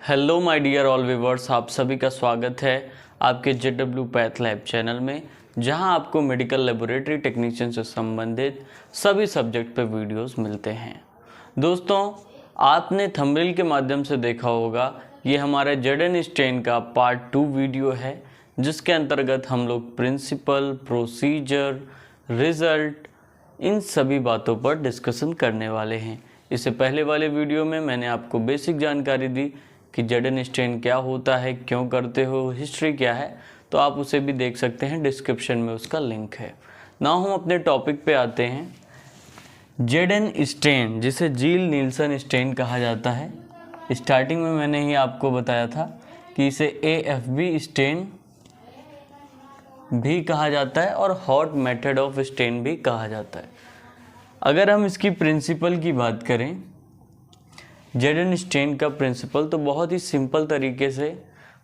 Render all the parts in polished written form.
Hello my dear all viewers, आप सभी का स्वागत है आपके JW पैथ लैब चैनल में, जहां आपको मेडिकल लेबोरेटरी टेक्नीशियन से संबंधित सभी सब्जेक्ट पे वीडियोस मिलते हैं। दोस्तों, आपने थंबनेल के माध्यम से देखा होगा, ये हमारे जेडन स्टेन का पार्ट 2 वीडियो है, जिसके अंतर्गत हम लोग प्रिंसिपल, प्रोसीजर, रिज़ल्ट, इन सभी बातों पर डिस्कशन करने वाले हैं। इससे पहले वाले वीडियो में मैंने आपको बेसिक जानकारी दी कि जेडन स्टेन क्या होता है, क्यों करते हो, हिस्ट्री क्या है, तो आप उसे भी देख सकते हैं, डिस्क्रिप्शन में उसका लिंक है। नाउ हम अपने टॉपिक पे आते हैं। जेडन स्टेन, जिसे जील नील्सन स्टेन कहा जाता है, स्टार्टिंग में मैंने ही आपको बताया था कि इसे AFB स्टेन भी कहा जाता है और हॉट मेथड ऑफ स्टेन भी कहा जाता है। अगर हम इसकी प्रिंसिपल की बात करें, जेडन स्टेन का प्रिंसिपल, तो बहुत ही सिंपल तरीके से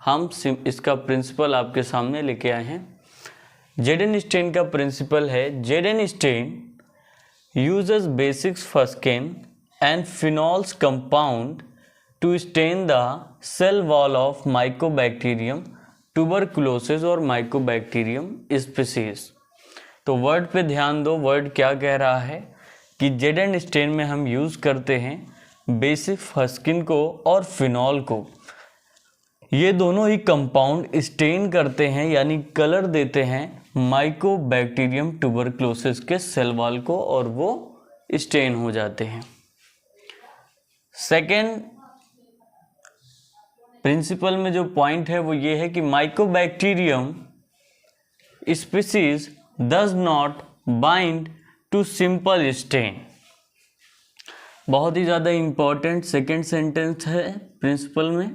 हम इसका प्रिंसिपल आपके सामने लेके आए हैं। जेडन स्टेन का प्रिंसिपल है, जेडन stain uses basics fuchsin and phenols compound to stain the cell wall of mycobacterium tuberculosis और माइकोबैक्टीरियम स्पीसीज। तो वर्ड पे ध्यान दो, वर्ड क्या कह रहा है कि जेडन स्टेन में हम यूज़ करते हैं बेसिक फस्किन को और फिनॉल को। ये दोनों ही कंपाउंड स्टेन करते हैं, यानी कलर देते हैं माइकोबैक्टीरियम ट्यूबरकुलोसिस के सेल वॉल को, और वो स्टेन हो जाते हैं। सेकेंड प्रिंसिपल में जो पॉइंट है वो ये है कि mycobacterium species does not bind to simple stain. बहुत ही ज़्यादा इम्पॉर्टेंट सेकेंड सेंटेंस है प्रिंसिपल में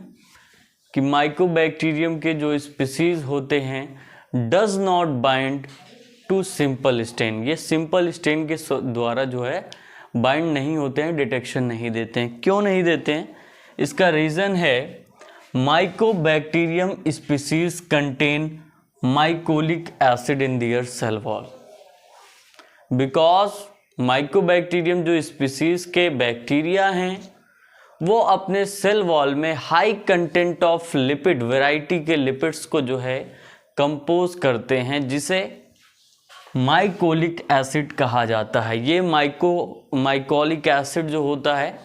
कि माइकोबैक्टीरियम के जो स्पीसीज होते हैं does not bind to simple stain. ये सिंपल स्टेन के द्वारा जो है बाइंड नहीं होते हैं, डिटेक्शन नहीं देते हैं। क्यों नहीं देते हैं? इसका रीज़न है mycobacterium species contain mycolic acid in their cell wall. Because mycobacterium जो स्पीसीज के बैक्टीरिया हैं, वो अपने सेल वॉल में high content of lipid, variety के लिपिड्स को जो है कंपोज करते हैं, जिसे माइकोलिक एसिड कहा जाता है। ये माइकोलिक एसिड जो होता है,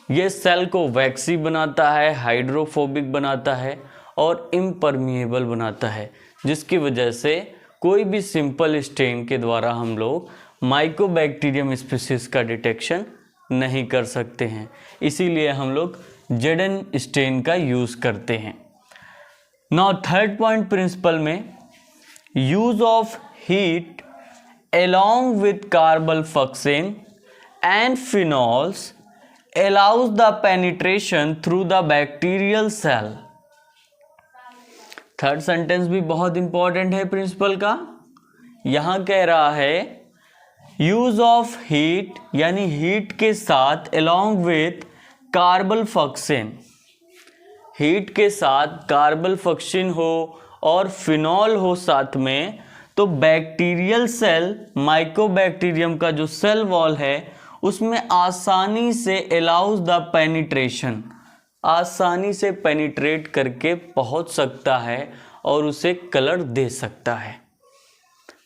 ये सेल को वैक्सी बनाता है, हाइड्रोफोबिक बनाता है और इम्परमिएबल बनाता है, जिसकी वजह से कोई भी सिंपल स्टेन के द्वारा हम लोग माइकोबैक्टीरियम स्पीसीज का डिटेक्शन नहीं कर सकते हैं। इसीलिए हम लोग जेडन स्टेन का यूज़ करते हैं। नाउ थर्ड पॉइंट प्रिंसिपल में, use of heat along with कार्बोफ्लक्सेन and phenols allows the penetration through the bacterial cell। Third sentence भी बहुत इंपॉर्टेंट है प्रिंसिपल का। यहां कह रहा है यूज ऑफ हीट, यानी हीट के साथ along with कार्बोफ्लक्सेन, हीट के साथ कार्बोफ्लक्सेन हो और फिनॉल हो साथ में, तो बैक्टीरियल सेल, माइकोबैक्टीरियम का जो सेल वॉल है, उसमें आसानी से अलाउज द पेनिट्रेशन, आसानी से पेनिट्रेट करके पहुंच सकता है और उसे कलर दे सकता है।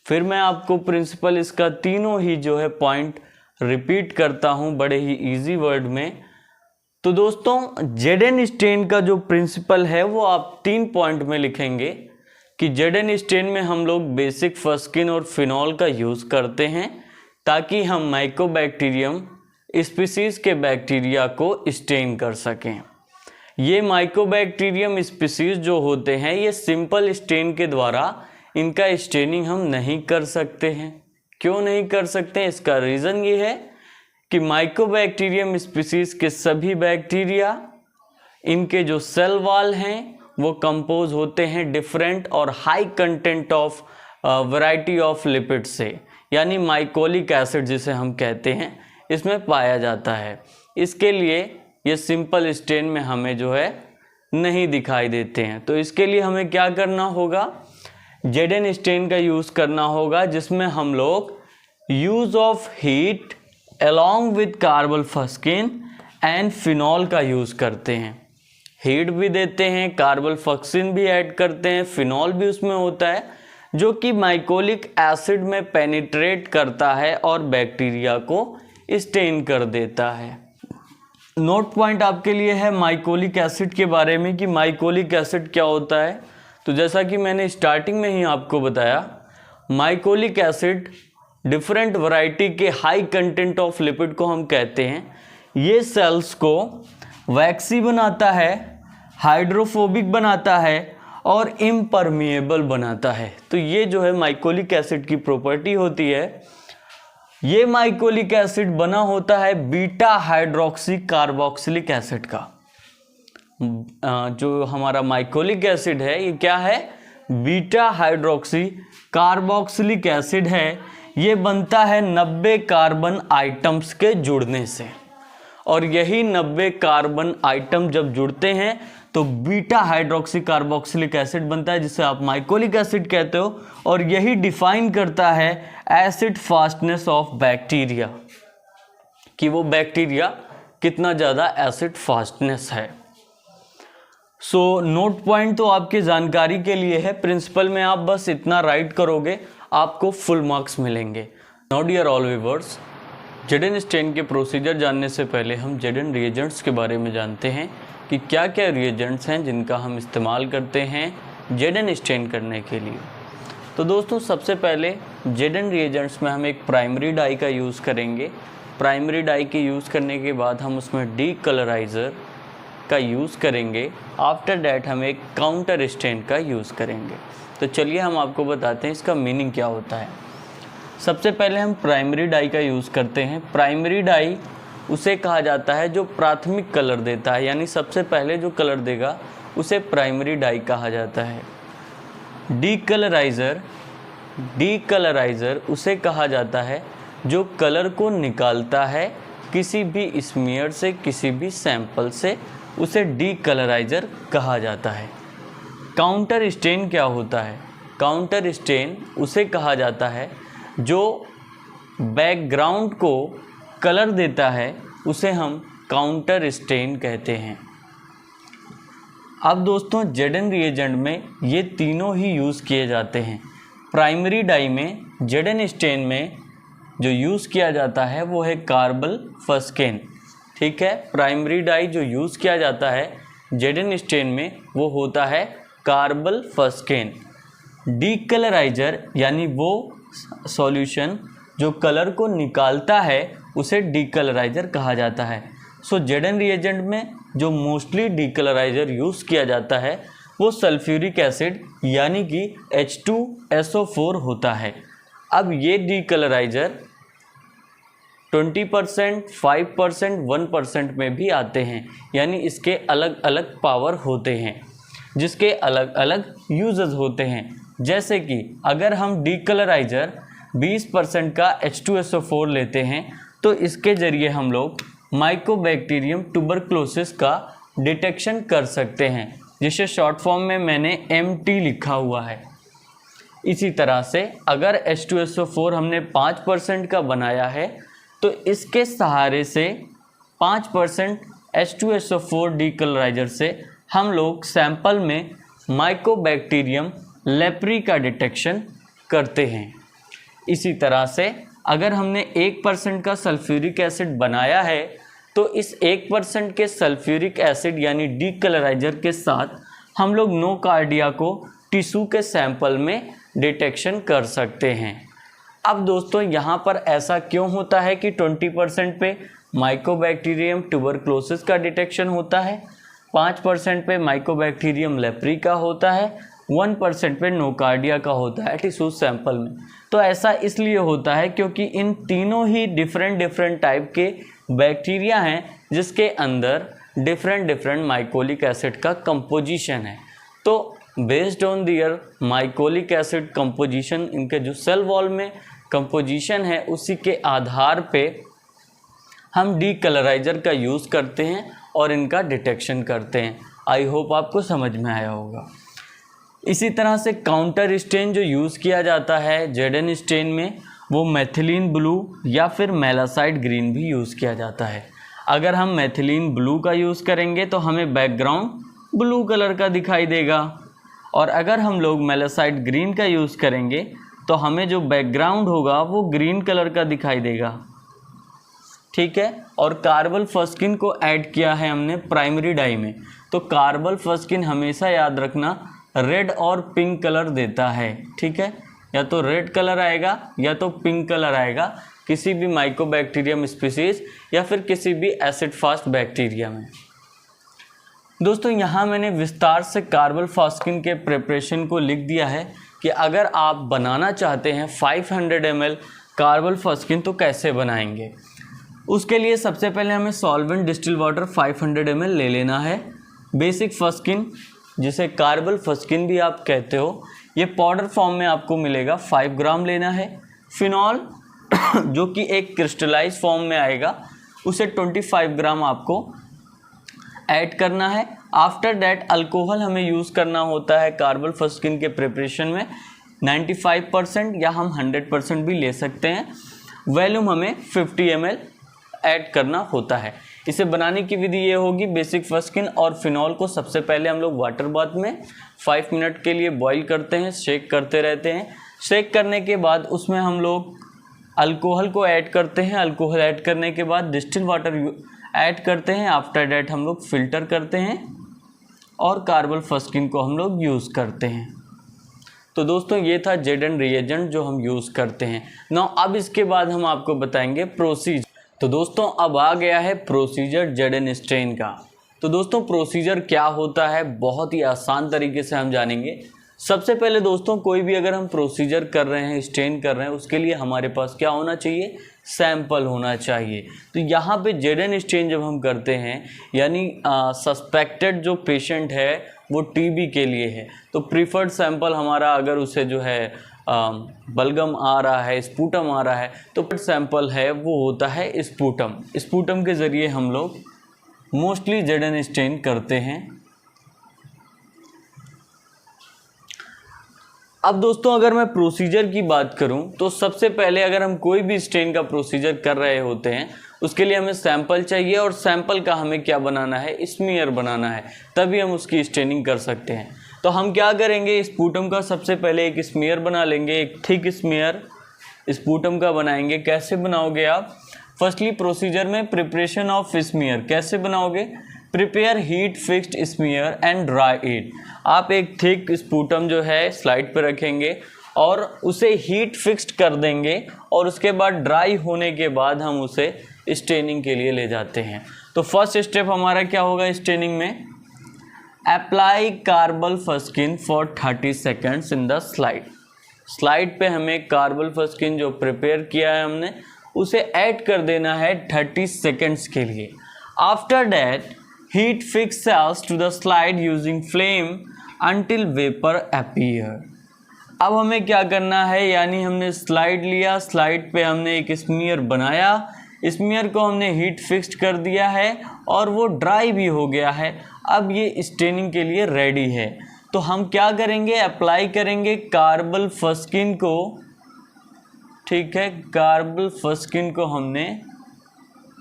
फिर मैं आपको प्रिंसिपल इसका तीनों ही जो है पॉइंट रिपीट करता हूं बड़े ही इजी वर्ड में। तो दोस्तों, जेडन स्टेन का जो प्रिंसिपल है वो आप 3 पॉइंट में लिखेंगे कि जेडन स्टेन में हम लोग बेसिक फस्किन और फिनॉल का यूज़ करते हैं, ताकि हम माइकोबैक्टीरियम स्पीसीज के बैक्टीरिया को स्टेन कर सकें। ये माइकोबैक्टीरियम स्पीसीज जो होते हैं, ये सिंपल स्टेन के द्वारा इनका स्टेनिंग हम नहीं कर सकते हैं। क्यों नहीं कर सकते हैं? इसका रीज़न ये है कि माइकोबैक्टीरियम स्पीसीज के सभी बैक्टीरिया, इनके जो सेल वॉल हैं, वो कंपोज होते हैं डिफरेंट और high content of variety of lipid से, यानी माइकोलिक एसिड जिसे हम कहते हैं, इसमें पाया जाता है। इसके लिए ये सिंपल स्टेन में हमें जो है नहीं दिखाई देते हैं। तो इसके लिए हमें क्या करना होगा? जेडन स्टेन का यूज़ करना होगा, जिसमें हम लोग use of heat along with carbol fuchsin and phenol का यूज़ करते हैं। हीट भी देते हैं, कार्बोफॉक्सिन भी ऐड करते हैं, फिनॉल भी उसमें होता है जो कि माइकोलिक एसिड में पेनिट्रेट करता है और बैक्टीरिया को स्टेन कर देता है। नोट पॉइंट आपके लिए है माइकोलिक एसिड के बारे में कि माइकोलिक एसिड क्या होता है। तो जैसा कि मैंने स्टार्टिंग में ही आपको बताया, माइकोलिक एसिड डिफरेंट वैरायटी के हाई कंटेंट ऑफ लिपिड को हम कहते हैं। ये सेल्स को वैक्सी बनाता है, हाइड्रोफोबिक बनाता है और इम्परमिएबल बनाता है। तो ये जो है माइकोलिक एसिड की प्रॉपर्टी होती है। ये माइकोलिक एसिड बना होता है बीटा हाइड्रोक्सी कार्बोक्सिलिक एसिड का। जो हमारा माइकोलिक एसिड है ये क्या है, बीटा हाइड्रोक्सी कार्बोक्सिलिक एसिड है। ये बनता है 90 कार्बन आइटम्स के जुड़ने से, और यही 90 कार्बन आइटम जब जुड़ते हैं तो बीटा हाइड्रोक्सी कार्बोक्सिलिक एसिड बनता है, जिसे आप माइकोलिक एसिड कहते हो। और यही डिफाइन करता है एसिड फास्टनेस ऑफ बैक्टीरिया, कि वो बैक्टीरिया कितना ज़्यादा एसिड फास्टनेस है। सो नोट पॉइंट तो आपकी जानकारी के लिए है। प्रिंसिपल में आप बस इतना राइट करोगे, आपको फुल मार्क्स मिलेंगे। नाउ डियर ऑल व्यूअर्स, जेडन स्टेन के प्रोसीजर जानने से पहले हम जेडन रिएजेंट्स के बारे में जानते हैं कि क्या क्या रिएजेंट्स हैं जिनका हम इस्तेमाल करते हैं जेडन स्टेन करने के लिए। तो दोस्तों, सबसे पहले जेडन रिएजेंट्स में हम एक प्राइमरी डाई का यूज़ करेंगे। प्राइमरी डाई के यूज़ करने के बाद हम उसमें डी कलराइज़र का यूज़ करेंगे। आफ्टर डैट हम एक काउंटर स्टेन का यूज़ करेंगे। तो चलिए हम आपको बताते हैं इसका मीनिंग क्या होता है। सबसे पहले हम प्राइमरी डाई का यूज़ करते हैं। प्राइमरी डाई उसे कहा जाता है जो प्राथमिक कलर देता है, यानी सबसे पहले जो कलर देगा उसे प्राइमरी डाई कहा जाता है। डीकलराइज़र उसे कहा जाता है जो कलर को निकालता है किसी भी स्मीयर से, किसी भी सैंपल से, उसे डीकलराइज़र कहा जाता है। काउंटर स्टेन क्या होता है? काउंटर स्टेन उसे कहा जाता है जो बैकग्राउंड को कलर देता है, उसे हम काउंटर स्टेन कहते हैं। अब दोस्तों, जेडन रिएजेंट में ये तीनों ही यूज़ किए जाते हैं। प्राइमरी डाई में, जेडन स्टेन में जो यूज़ किया जाता है वो है कार्बोफस्केन। ठीक है, प्राइमरी डाई जो यूज़ किया जाता है जेडन स्टेन में वो होता है कार्बोफस्केन। डीकलराइज़र यानी वो सॉल्यूशन जो कलर को निकालता है उसे डीकलराइज़र कहा जाता है। सो जेडन रिएजेंट में जो मोस्टली डीकलराइज़र यूज़ किया जाता है वो सल्फ्यूरिक एसिड यानी कि H2SO4 होता है। अब ये डीकलराइज़र 20%, 5%, 1% में भी आते हैं, यानी इसके अलग अलग पावर होते हैं जिसके अलग अलग यूजेस होते हैं। जैसे कि अगर हम डीकलराइज़र 20% का H2SO4 लेते हैं तो इसके ज़रिए हम लोग माइकोबैक्टीरियम ट्यूबरक्लोसिस का डिटेक्शन कर सकते हैं, जिसे शॉर्ट फॉर्म में मैंने MT लिखा हुआ है। इसी तरह से अगर H2SO4 हमने 5% का बनाया है तो इसके सहारे से 5% H2SO4 डीकलराइज़र से हम लोग सैंपल में माइकोबैक्टीरियम लेप्री का डिटेक्शन करते हैं। इसी तरह से अगर हमने 1% का सल्फ्यूरिक एसिड बनाया है तो इस 1% के सल्फ्यूरिक एसिड यानी डीकलराइज़र के साथ हम लोग नोकार्डिया को टिश्यू के सैंपल में डिटेक्शन कर सकते हैं। अब दोस्तों, यहाँ पर ऐसा क्यों होता है कि 20% पे माइकोबैक्टीरियम ट्यूबरक्लोसिस का डिटेक्शन होता है, 5% पे माइकोबैक्टीरियम लेप्री का होता है, 1% पे नोकार्डिया का होता है टिश्यू सैंपल में? तो ऐसा इसलिए होता है क्योंकि इन तीनों ही डिफरेंट टाइप के बैक्टीरिया हैं जिसके अंदर डिफरेंट माइकोलिक एसिड का कंपोजिशन है। तो based on their mycolic acid composition, इनके जो सेल वॉल में कंपोजिशन है उसी के आधार पे हम डीकलराइज़र का यूज़ करते हैं और इनका डिटेक्शन करते हैं। आई होप आपको समझ में आया होगा। इसी तरह से काउंटर स्टेन जो यूज़ किया जाता है जेडन स्टेन में वो मेथिलीन ब्लू या फिर मेलासाइट ग्रीन भी यूज़ किया जाता है। अगर हम मेथिलीन ब्लू का यूज़ करेंगे तो हमें बैकग्राउंड ब्लू कलर का दिखाई देगा। और अगर हम लोग मेलासाइट ग्रीन का यूज़ करेंगे तो हमें जो बैकग्राउंड होगा वो ग्रीन कलर का दिखाई देगा, ठीक है। और कार्बल फस्किन को ऐड किया है हमने प्राइमरी डाई में, तो कार्बल फस्किन हमेशा याद रखना रेड और पिंक कलर देता है, ठीक है। या तो रेड कलर आएगा या तो पिंक कलर आएगा किसी भी माइकोबैक्टीरियम स्पीसीज या फिर किसी भी एसिड फास्ट बैक्टीरिया में। दोस्तों यहाँ मैंने विस्तार से कार्बल फस्किन के प्रिपरेशन को लिख दिया है कि अगर आप बनाना चाहते हैं 500 ml कार्बल फस्किन तो कैसे बनाएंगे। उसके लिए सबसे पहले हमें सॉल्वेंट डिस्टिल वाटर 500 ml ले लेना है। बेसिक फस्किन जिसे कार्बल फस्किन भी आप कहते हो, ये पाउडर फॉर्म में आपको मिलेगा, 5 ग्राम लेना है। फिनॉल जो कि एक क्रिस्टलाइज फॉर्म में आएगा, उसे 25 ग्राम आपको ऐड करना है। आफ्टर दैट अल्कोहल हमें यूज़ करना होता है कार्बल फस्किन के प्रिपरेशन में 95% या हम 100% भी ले सकते हैं। वॉल्यूम हमें 50 ml ऐड करना होता है। इसे बनाने की विधि ये होगी, बेसिक फस्किन और फिनॉल को सबसे पहले हम लोग वाटर बाथ में 5 मिनट के लिए बॉईल करते हैं, शेक करते रहते हैं। शेक करने के बाद उसमें हम लोग अल्कोहल को ऐड करते हैं। अल्कोहल ऐड करने के बाद डिस्टिल वाटर ऐड करते हैं। आफ्टर दैट हम लोग फ़िल्टर करते हैं और कार्बल फस्किन को हम लोग यूज़ करते हैं। तो दोस्तों ये था जेडन रिएजेंट जो हम यूज़ करते हैं। नाउ अब इसके बाद हम आपको बताएंगे प्रोसीजर। तो दोस्तों अब आ गया है प्रोसीजर जेडन स्ट्रेन का। तो दोस्तों प्रोसीजर क्या होता है, बहुत ही आसान तरीके से हम जानेंगे। सबसे पहले दोस्तों कोई भी अगर हम प्रोसीजर कर रहे हैं, स्ट्रेन कर रहे हैं, उसके लिए हमारे पास क्या होना चाहिए, सैंपल होना चाहिए। तो यहाँ पे जेडन स्ट्रेन जब हम करते हैं यानी सस्पेक्टेड जो पेशेंट है वो टीबी के लिए है, तो प्रीफर्ड सैंपल हमारा अगर उसे जो है बलगम आ रहा है, स्पूटम आ रहा है, तो सैंपल है वो होता है स्पूटम। स्पूटम के ज़रिए हम लोग मोस्टली जेडन स्ट्रेन करते हैं। अब दोस्तों अगर मैं प्रोसीजर की बात करूं तो सबसे पहले अगर हम कोई भी स्ट्रेन का प्रोसीजर कर रहे होते हैं उसके लिए हमें सैंपल चाहिए, और सैंपल का हमें क्या बनाना है, स्मीयर बनाना है, तभी हम उसकी स्ट्रेनिंग कर सकते हैं। तो हम क्या करेंगे, स्पूटम का सबसे पहले एक स्मीयर बना लेंगे, एक थिक स्मीयर स्पूटम का बनाएंगे। कैसे बनाओगे आप, फर्स्टली प्रोसीजर में प्रिपरेशन ऑफ स्मीयर कैसे बनाओगे, prepare heat fixed smear and dry it. आप एक थिक स्पूटम जो है स्लाइड पर रखेंगे और उसे हीट फिक्स्ड कर देंगे, और उसके बाद ड्राई होने के बाद हम उसे स्ट्रेनिंग के लिए ले जाते हैं। तो फर्स्ट स्टेप हमारा क्या होगा स्ट्रेनिंग में, apply carbol fuchsin for 30 seconds in the slide. Slide पे हमें कार्बल फस्किन जो प्रिपेयर किया है हमने उसे ऐड कर देना है 30 सेकेंड्स के लिए। After that heat fix cells to the slide using flame until vapour appear. अब हमें क्या करना है, यानी हमने स्लाइड लिया, स्लाइड पे हमने एक स्मीयर बनाया, स्मीयर को हमने हीट फिक्स्ड कर दिया है और वो ड्राई भी हो गया है। अब ये स्ट्रेनिंग के लिए रेडी है। तो हम क्या करेंगे, अप्लाई करेंगे कार्बल फस्किन को, ठीक है। कार्बल फस्किन को हमने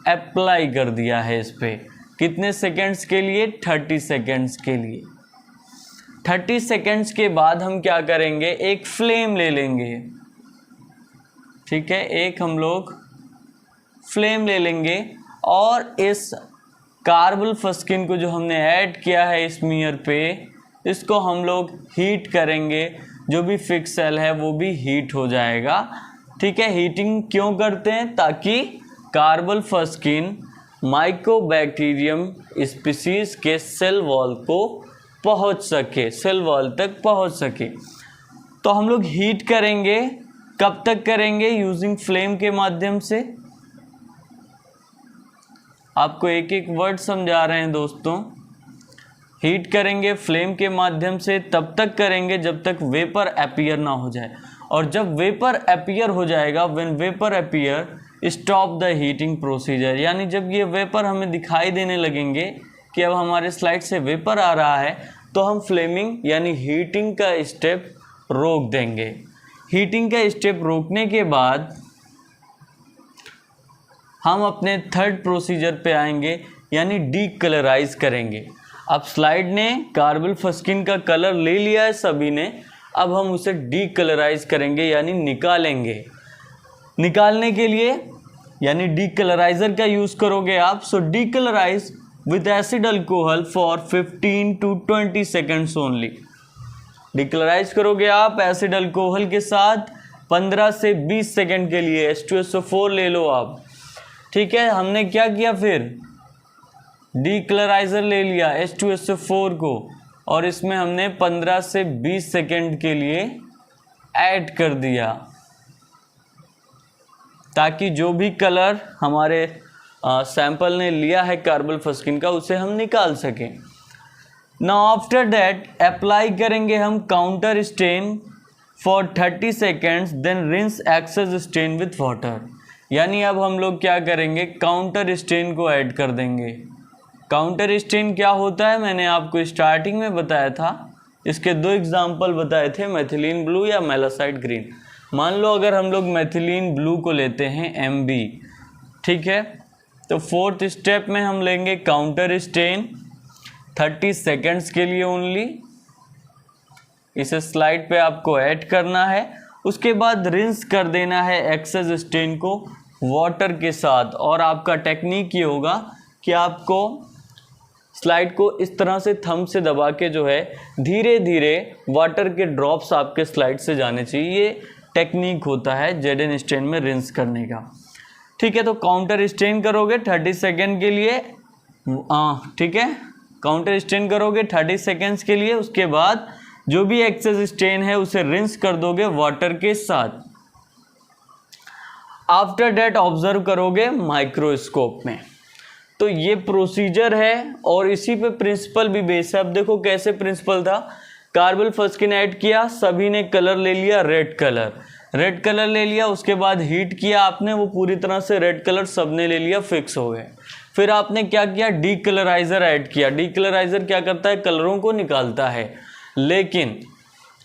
अप्लाई कर दिया है इस पे, कितने सेकेंड्स के लिए, 30 सेकेंड्स के लिए। 30 सेकेंड्स के बाद हम क्या करेंगे, एक फ्लेम ले लेंगे, ठीक है। एक हम लोग फ्लेम ले लेंगे और इस कार्बल फस्किन को जो हमने ऐड किया है स्मीयर पे, इसको हम लोग हीट करेंगे। जो भी फिक्स सेल है वो भी हीट हो जाएगा, ठीक है। हीटिंग क्यों करते हैं, ताकि कार्बल फस्किन माइकोबैक्टीरियम स्पीसीज के सेल वॉल को पहुंच सके, सेल वॉल तक पहुंच सके। तो हम लोग हीट करेंगे, कब तक करेंगे, यूजिंग फ्लेम के माध्यम से। आपको एक एक वर्ड समझा रहे हैं दोस्तों। हीट करेंगे फ्लेम के माध्यम से, तब तक करेंगे जब तक वेपर अपीयर ना हो जाए, और जब वेपर अपीयर हो जाएगा, when vapour appear stop the heating procedure, यानी जब ये वेपर हमें दिखाई देने लगेंगे कि अब हमारे स्लाइड से वेपर आ रहा है, तो हम फ्लेमिंग यानी हीटिंग का स्टेप रोक देंगे। हीटिंग का स्टेप रोकने के बाद हम अपने थर्ड प्रोसीजर पे आएंगे, यानी डीकलराइज करेंगे। अब स्लाइड ने कार्बोफस्किन का कलर ले लिया है सभी ने, अब हम उसे डीकलराइज करेंगे यानी निकालेंगे। निकालने के लिए यानी डीकलराइजर का यूज करोगे आप। So decolourise with acid alcohol for 15 to 20 seconds only. Decolourise करोगे आप एसिड अल्कोहल के साथ 15 से 20 सेकेंड के लिए। H2SO4 ले लो आप, ठीक है। हमने क्या किया फिर, डीकलराइजर ले लिया H2SO4 को और इसमें हमने 15 से 20 सेकेंड के लिए ऐड कर दिया, ताकि जो भी कलर हमारे सैंपल ने लिया है कार्बोफस्किन का उसे हम निकाल सकें। नाउ आफ्टर दैट अप्लाई करेंगे हम counter stain for 30 seconds, then rinse excess stain with water. यानी अब हम लोग क्या करेंगे, काउंटर स्टेन को ऐड कर देंगे। काउंटर स्टेन क्या होता है मैंने आपको स्टार्टिंग में बताया था। इसके दो एग्जाम्पल बताए थे, मेथिलीन ब्लू या मेलासाइट ग्रीन। मान लो अगर हम लोग मेथिलीन ब्लू को लेते हैं MB, ठीक है, तो फोर्थ स्टेप में हम लेंगे काउंटर स्टेन 30 सेकेंड्स के लिए ओनली। इसे स्लाइड पे आपको ऐड करना है। उसके बाद रिंस कर देना है एक्सेस स्टेन को वाटर के साथ। और आपका टेक्निक ये होगा कि आपको स्लाइड को इस तरह से थंब से दबा के जो है धीरे धीरे वाटर के ड्रॉप्स आपके स्लाइड से जाने चाहिए। ये टेक्निक होता है जेडन स्टेन में रिंस करने का, ठीक है। तो काउंटर स्टेन करोगे 30 सेकेंड के लिए, ठीक है, काउंटर स्टेन करोगे 30 सेकेंड्स के लिए। उसके बाद जो भी एक्सेस स्टेन है उसे रिंस कर दोगे वाटर के साथ। आफ्टर दैट ऑब्जर्व करोगे माइक्रोस्कोप में। तो ये प्रोसीजर है और इसी पे प्रिंसिपल भी बेस है। अब देखो कैसे प्रिंसिपल था, कार्बोफस्किन ऐड किया, सभी ने कलर ले लिया रेड कलर ले लिया। उसके बाद हीट किया आपने, वो पूरी तरह से रेड कलर सबने ले लिया, फिक्स हो गए। फिर आपने क्या किया, डीकलराइजर ऐड किया। डीकलराइजर क्या करता है, कलरों को निकालता है, लेकिन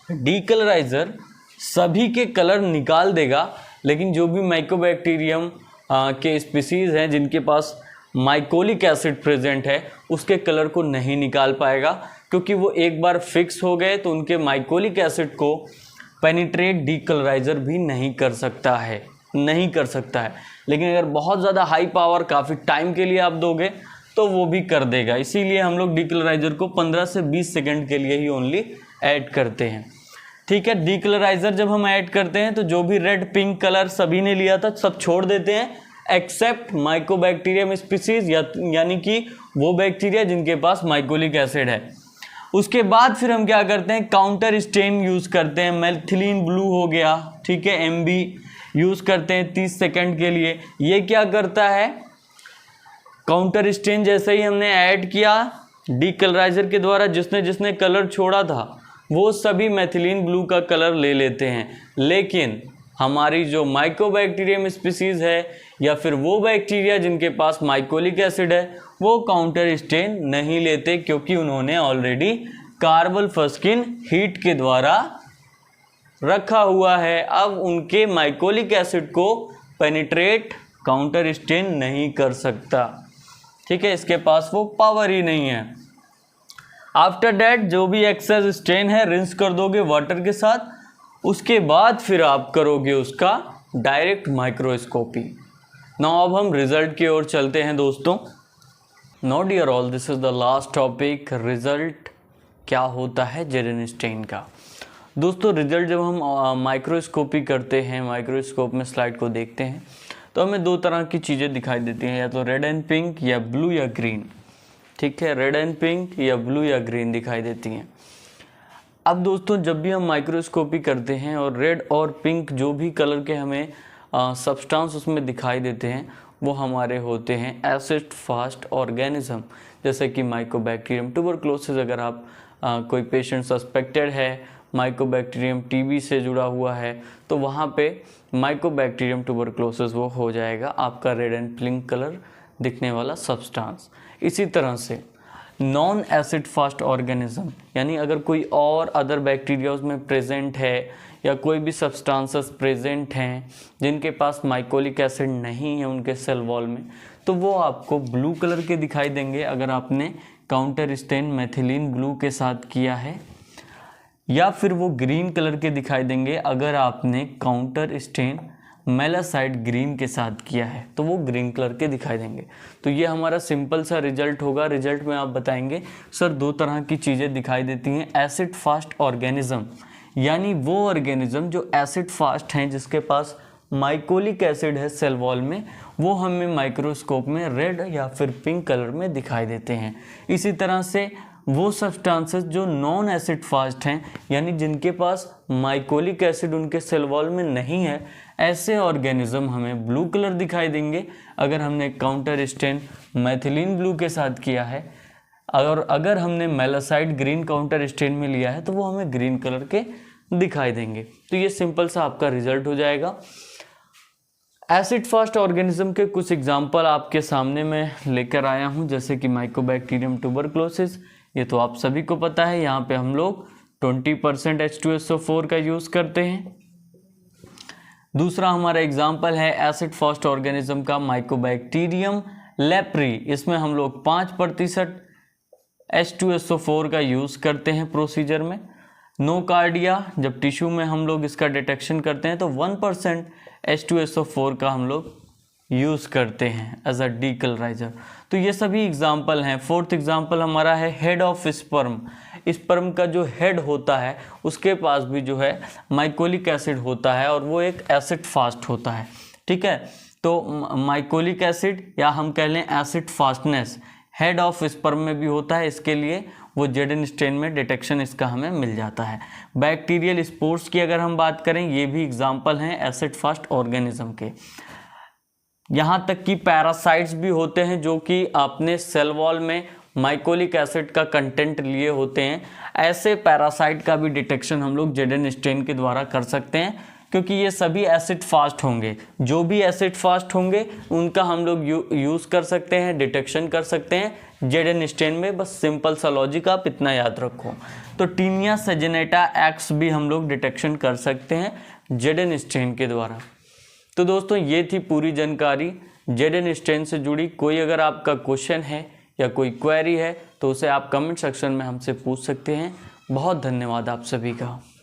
डीकलराइजर सभी के कलर निकाल देगा, लेकिन जो भी माइकोबैक्टीरियम के स्पीसीज हैं जिनके पास माइकोलिक एसिड प्रेजेंट है उसके कलर को नहीं निकाल पाएगा, क्योंकि वो एक बार फिक्स हो गए तो उनके माइकोलिक एसिड को पेनिट्रेट डीकलराइजर भी नहीं कर सकता है। लेकिन अगर बहुत ज़्यादा हाई पावर काफ़ी टाइम के लिए आप दोगे तो वो भी कर देगा। इसीलिए हम लोग डीकलराइजर को 15 से 20 सेकेंड के लिए ही ओनली ऐड करते हैं, ठीक है। डीकलराइजर जब हम ऐड करते हैं तो जो भी रेड पिंक कलर सभी ने लिया था सब छोड़ देते हैं, एक्सेप्ट माइकोबैक्टीरियम स्पीसीज, यानी कि वो बैक्टीरिया जिनके पास माइकोलिक एसिड है। उसके बाद फिर हम क्या करते हैं, काउंटर स्टेन यूज़ करते हैं। मेथिलीन ब्लू हो गया, ठीक है, MB यूज़ करते हैं 30 सेकेंड के लिए। ये क्या करता है, काउंटर स्टेन जैसे ही हमने ऐड किया डीकलराइजर के द्वारा, जिसने जिसने कलर छोड़ा था वो सभी मेथिलीन ब्लू का कलर ले लेते हैं। लेकिन हमारी जो माइकोबैक्टीरियम स्पीसीज है या फिर वो बैक्टीरिया जिनके पास माइकोलिक एसिड है वो काउंटर स्टेन नहीं लेते, क्योंकि उन्होंने ऑलरेडी कार्बोफस्किन हीट के द्वारा रखा हुआ है। अब उनके माइकोलिक एसिड को पेनिट्रेट काउंटर स्टेन नहीं कर सकता, ठीक है, इसके पास वो पावर ही नहीं है। आफ्टर दैट जो भी एक्सेस स्टेन है रिंस कर दोगे वाटर के साथ। उसके बाद फिर आप करोगे उसका डायरेक्ट माइक्रोस्कोपी। नाउ अब हम रिजल्ट की ओर चलते हैं दोस्तों। Now dear all, this is the last topic, result क्या होता है जेडन स्टेन का। दोस्तों रिजल्ट जब हम माइक्रोस्कोपी करते हैं, माइक्रोस्कोप में स्लाइड को देखते हैं तो हमें दो तरह की चीज़ें दिखाई देती हैं, या तो रेड एंड पिंक या ब्लू या ग्रीन, ठीक है, रेड एंड पिंक या ब्लू या ग्रीन दिखाई देती हैं। अब दोस्तों जब भी हम माइक्रोस्कोपी करते हैं और रेड और पिंक जो भी कलर के हमें सब्सटेंस उसमें दिखाई देते हैं वो हमारे होते हैं एसिड फास्ट ऑर्गेनिज्म, जैसे कि माइकोबैक्टीरियम ट्यूबरक्लोसिस। अगर आप कोई पेशेंट सस्पेक्टेड है माइकोबैक्टीरियम टीबी से जुड़ा हुआ है तो वहाँ पे माइकोबैक्टीरियम ट्यूबरक्लोसिस वो हो जाएगा आपका रेड एंड पिंक कलर दिखने वाला सब्सटेंस। इसी तरह से नॉन एसिड फास्ट ऑर्गेनिज्म, यानी अगर कोई और अदर बैक्टीरिया उसमें प्रेजेंट है या कोई भी सब्सटेंसेस प्रेजेंट हैं जिनके पास माइकोलिक एसिड नहीं है उनके सेल वॉल में, तो वो आपको ब्लू कलर के दिखाई देंगे अगर आपने काउंटर स्टेन मेथिलीन ब्लू के साथ किया है, या फिर वो ग्रीन कलर के दिखाई देंगे अगर आपने काउंटर स्टेन मेलासाइट ग्रीन के साथ किया है तो वो ग्रीन कलर के दिखाई देंगे। तो ये हमारा सिंपल सा रिजल्ट होगा। रिजल्ट में आप बताएंगे सर दो तरह की चीज़ें दिखाई देती हैं, एसिड फास्ट ऑर्गेनिज्म यानी वो ऑर्गेनिज्म जो एसिड फास्ट हैं, जिसके पास माइकोलिक एसिड है सेल वॉल में, वो हमें माइक्रोस्कोप में रेड या फिर पिंक कलर में दिखाई देते हैं। इसी तरह से वो सब्सटेंसेस जो नॉन एसिड फास्ट हैं यानी जिनके पास माइकोलिक एसिड उनके सेल वॉल में नहीं है, ऐसे ऑर्गेनिज्म हमें ब्लू कलर दिखाई देंगे अगर हमने काउंटर स्टेन मेथिलीन ब्लू के साथ किया है। और अगर हमने मेलासाइट ग्रीन काउंटर स्टेन में लिया है तो वो हमें ग्रीन कलर के दिखाई देंगे। तो ये सिंपल सा आपका रिजल्ट हो जाएगा। एसिड फास्ट ऑर्गेनिज्म के कुछ एग्जाम्पल आपके सामने मैं लेकर आया हूँ, जैसे कि माइकोबैक्टीरियम ट्यूबरक्लोसिस, ये तो आप सभी को पता है। यहाँ पे हम लोग 20% H2SO4 का यूज़ करते हैं। दूसरा हमारा एग्जाम्पल है एसिड फास्ट ऑर्गेनिज्म का माइकोबैक्टीरियम लेप्री, इसमें हम लोग 5% H2SO4 का यूज़ करते हैं प्रोसीजर में। नोकार्डिया, जब टिश्यू में हम लोग इसका डिटेक्शन करते हैं तो 1% H2SO4 का हम लोग यूज़ करते हैं एज अ डीकलराइजर। तो ये सभी एग्जाम्पल हैं। फोर्थ एग्जाम्पल हमारा है हेड ऑफ स्पर्म। स्पर्म का जो हेड होता है उसके पास भी जो है माइकोलिक एसिड होता है और वो एक एसिड फास्ट होता है, ठीक है। तो माइकोलिक एसिड या हम कह लें acid fastness head of sperm में भी होता है, इसके लिए वो जेडन स्टेन में डिटेक्शन इसका हमें मिल जाता है। बैक्टीरियल स्पोर्स की अगर हम बात करें, ये भी एग्जाम्पल हैं एसिड फास्ट ऑर्गेनिज्म के। यहाँ तक कि पैरासाइट्स भी होते हैं जो कि अपने सेल वॉल में माइकोलिक एसिड का कंटेंट लिए होते हैं। ऐसे पैरासाइट का भी डिटेक्शन हम लोग जेडन स्टेन के द्वारा कर सकते हैं, क्योंकि ये सभी एसिड फास्ट होंगे। जो भी एसिड फास्ट होंगे उनका हम लोग यूज़ कर सकते हैं, डिटेक्शन कर सकते हैं जेडन स्टेन में। बस सिंपल सा लॉजिक आप इतना याद रखो। तो टीनिया सजेनेटा एक्स भी हम लोग डिटेक्शन कर सकते हैं जेडन स्टेन के द्वारा। तो दोस्तों ये थी पूरी जानकारी जेडन स्टेन से जुड़ी। कोई अगर आपका क्वेश्चन है या कोई क्वेरी है तो उसे आप कमेंट सेक्शन में हमसे पूछ सकते हैं। बहुत धन्यवाद आप सभी का।